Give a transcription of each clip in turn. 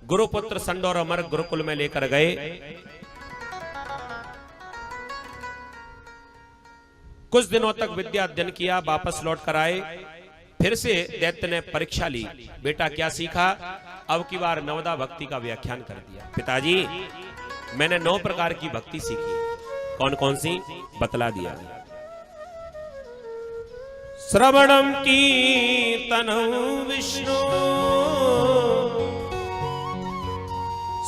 गुरुपुत्र संड और अमर गुरुकुल में लेकर गए। कुछ दिनों तक विद्या अध्ययन किया, वापस लौट कर आए। फिर से दैत्य ने परीक्षा ली, बेटा क्या सीखा? अब की बार नवदा भक्ति का व्याख्यान कर दिया। पिताजी मैंने 9 प्रकार की भक्ति सीखी। कौन कौन सी? बतला दिया। श्रवणम कीर्तनं विष्णु,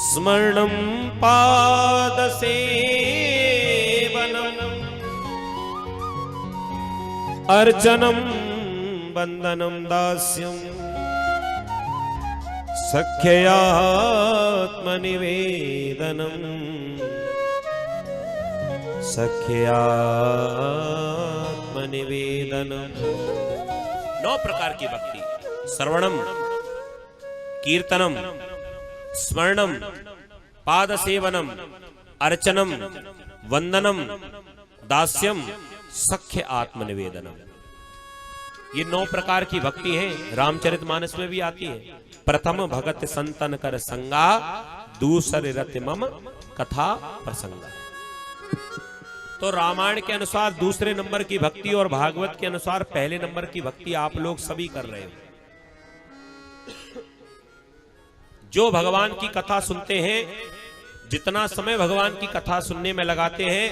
स्मरणं पाद सेवनम, अर्चनम वंदनम दास्यम, सख्यात्मनिवेदनम, सख्यात्मनिवेदनम। 9 प्रकार की भक्ति। श्रवणम, कीर्तनम, स्मरणम, पाद सेवनम, अर्चनम, वंदनम, दास्यम, सख्य आत्मनिवेदनम। ये 9 प्रकार की भक्ति है। रामचरितमानस में भी आती है। प्रथम भगत संतन कर संगा, दूसरे रति मम कथा प्रसंगा। तो रामायण के अनुसार दूसरे नंबर की भक्ति और भागवत के अनुसार पहले नंबर की भक्ति आप लोग सभी कर रहे हो। जो भगवान की कथा सुनते हैं, जितना समय भगवान की कथा सुनने में लगाते हैं,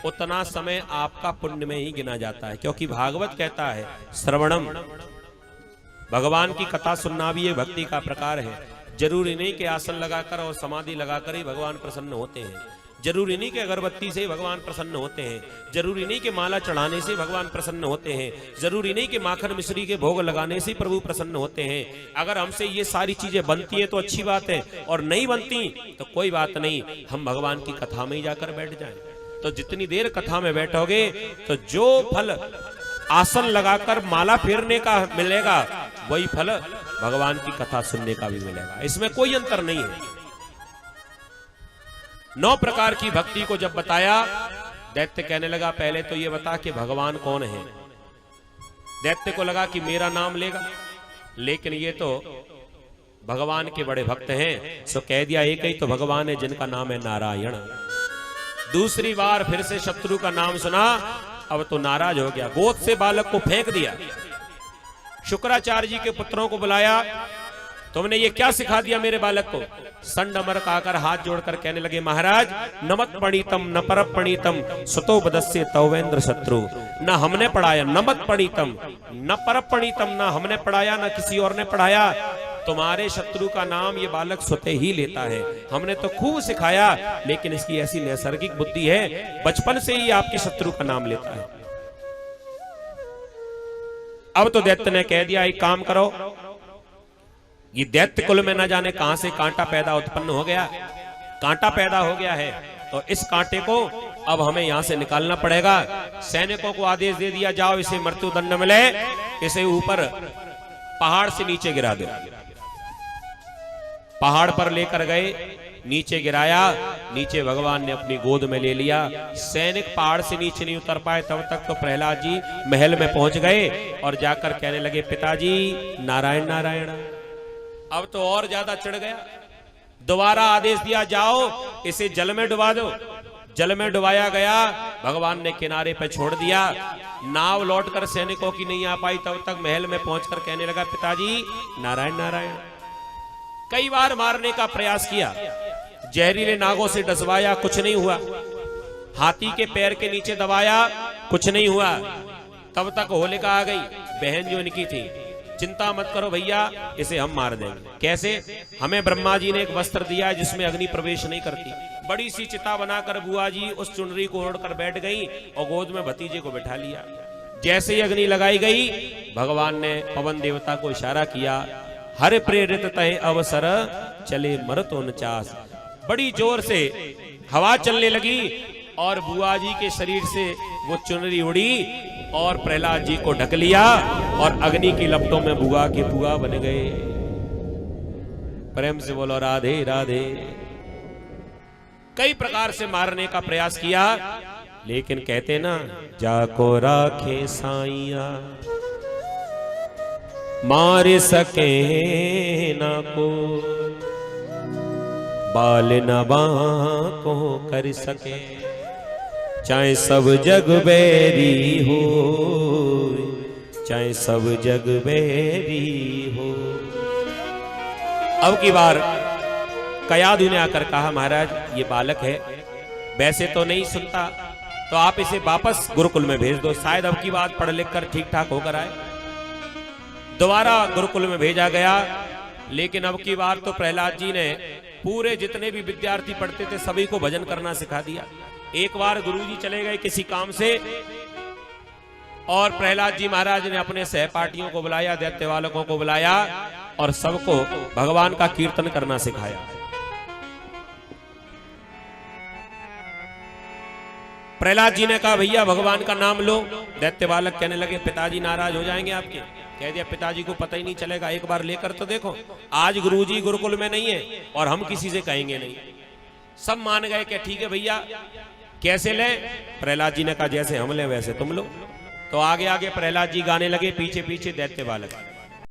उतना समय आपका पुण्य में ही गिना जाता है। क्योंकि भागवत कहता है श्रवणम, भगवान की कथा सुनना भी एक भक्ति का प्रकार है। जरूरी नहीं कि आसन लगाकर और समाधि लगाकर ही भगवान प्रसन्न होते हैं। जरूरी नहीं कि अगरबत्ती से ही भगवान प्रसन्न होते हैं। जरूरी नहीं कि माला चढ़ाने से भगवान प्रसन्न होते हैं। जरूरी नहीं कि माखन मिश्री के भोग लगाने से प्रभु प्रसन्न होते हैं। अगर हमसे ये सारी चीजें बनती है तो अच्छी बात है, और नहीं बनती तो कोई बात नहीं, हम भगवान की कथा में ही जाकर बैठ जाएं। तो जितनी देर कथा में बैठोगे तो जो फल आसन लगाकर माला फेरने का मिलेगा, वही फल भगवान की कथा सुनने का भी मिलेगा। इसमें कोई अंतर नहीं है। 9 प्रकार की भक्ति को जब बताया, दैत्य कहने लगा पहले तो ये बता कि भगवान कौन है। दैत्य को लगा कि मेरा नाम लेगा, लेकिन ये तो भगवान के बड़े भक्त हैं, सो कह दिया एक ही तो भगवान है जिनका नाम है नारायण। दूसरी बार फिर से शत्रु का नाम सुना, अब तो नाराज हो गया, गोद से बालक को फेंक दिया। शुक्राचार्य जी के पुत्रों को बुलाया, तुमने ये क्या सिखा दिया मेरे बालक को? संड अमर काकर हाथ जोड़कर कहने लगे, महाराज नमत पणितम न पर पणितम सुतो बदस्य तवेंद्र शत्रु। न हमने पढ़ाया, नमत पणितम न पर पणितम, न हमने पढ़ाया न किसी और ने पढ़ाया। तुम्हारे शत्रु का नाम ये बालक स्वतः ही लेता है। हमने तो खूब सिखाया, लेकिन इसकी ऐसी नैसर्गिक बुद्धि है, बचपन से ही आपके शत्रु का नाम लेता है। अब तो दैत्य ने कह दिया एक काम करो, ये दैत्य कुल में न जाने कहां से कांटा पैदा उत्पन्न हो गया, कांटा पैदा हो गया है, तो इस कांटे को अब हमें यहां से निकालना पड़ेगा। सैनिकों को आदेश दे दिया, जाओ इसे मृत्यु दंड मिले, इसे ऊपर पहाड़ से नीचे गिरा दो। पहाड़ पर लेकर गए, नीचे गिराया, नीचे भगवान ने अपनी गोद में ले लिया। सैनिक पहाड़ से नीचे नहीं उतर पाए, तब तक तो प्रहलाद जी महल में पहुंच गए और जाकर कहने लगे, पिताजी नारायण नारायण। अब तो और ज्यादा चढ़ गया। दोबारा आदेश दिया, जाओ इसे जल में डुबा दो। जल में डुबाया गया, भगवान ने किनारे पर छोड़ दिया। नाव लौटकर सैनिकों की नहीं आ पाई, तब तक महल में पहुंचकर कहने लगा, पिताजी नारायण नारायण। कई बार मारने का प्रयास किया, जहरीले नागों से डसवाया, कुछ नहीं हुआ। हाथी के पैर के नीचे दबाया, कुछ नहीं हुआ। तब तक होलिका आ गई, बहन जो इनकी थी। चिंता मत करो भैया, इसे हम मार देंगे। कैसे? हमें ब्रह्मा जी ने एक वस्त्र दिया जिसमें अग्नि प्रवेश नहीं करती। बड़ी सी चिता बनाकर बुआ जी उस चुनरी को ओढ़कर बैठ गई और गोद में भतीजे को बैठा लिया। जैसे ही अग्नि लगाई गई, भगवान ने पवन देवता को इशारा किया, हर प्रेरित तय अवसर चले मरत 49। बड़ी जोर से हवा चलने लगी और बुआ जी के शरीर से वो चुनरी उड़ी और प्रहलाद जी को ढक लिया और अग्नि की लपटों में बुआ के बुआ बन गए। प्रेम से बोलो राधे राधे। कई प्रकार से मारने का प्रयास किया, लेकिन कहते ना, जाको राखे साइया मार सके ना को। बाल न बांको कर सके, चाहे सब जग बैरी हो, चाहे सब जग बैरी हो। अब की बार कयाधु ने आकर कहा, महाराज ये बालक है, वैसे तो नहीं सुनता, तो आप इसे वापस गुरुकुल में भेज दो, शायद अब की बात पढ़ लिख कर ठीक ठाक होकर आए। दोबारा गुरुकुल में भेजा गया, लेकिन अब की बार तो प्रहलाद जी ने पूरे जितने भी विद्यार्थी पढ़ते थे सभी को भजन करना सिखा दिया। एक बार गुरुजी चले गए किसी काम से और प्रहलाद जी महाराज ने अपने सहपाठियों को बुलाया, दैत्य बालकों को बुलाया और सबको भगवान का कीर्तन करना सिखाया। प्रहलाद जी ने कहा भैया भगवान का नाम लो। दैत्य बालक कहने लगे पिताजी नाराज हो जाएंगे आपके। कह दिया पिताजी को पता ही नहीं चलेगा, एक बार लेकर तो देखो। आज गुरुजी गुरुकुल में नहीं है और हम किसी से कहेंगे नहीं। सब मान गए कि ठीक है भैया। कैसे ले? प्रहलाद जी ने कहा जैसे हम ले वैसे तुम लो। तो आगे आगे प्रहलाद जी गाने लगे, पीछे पीछे दैत्य बालक।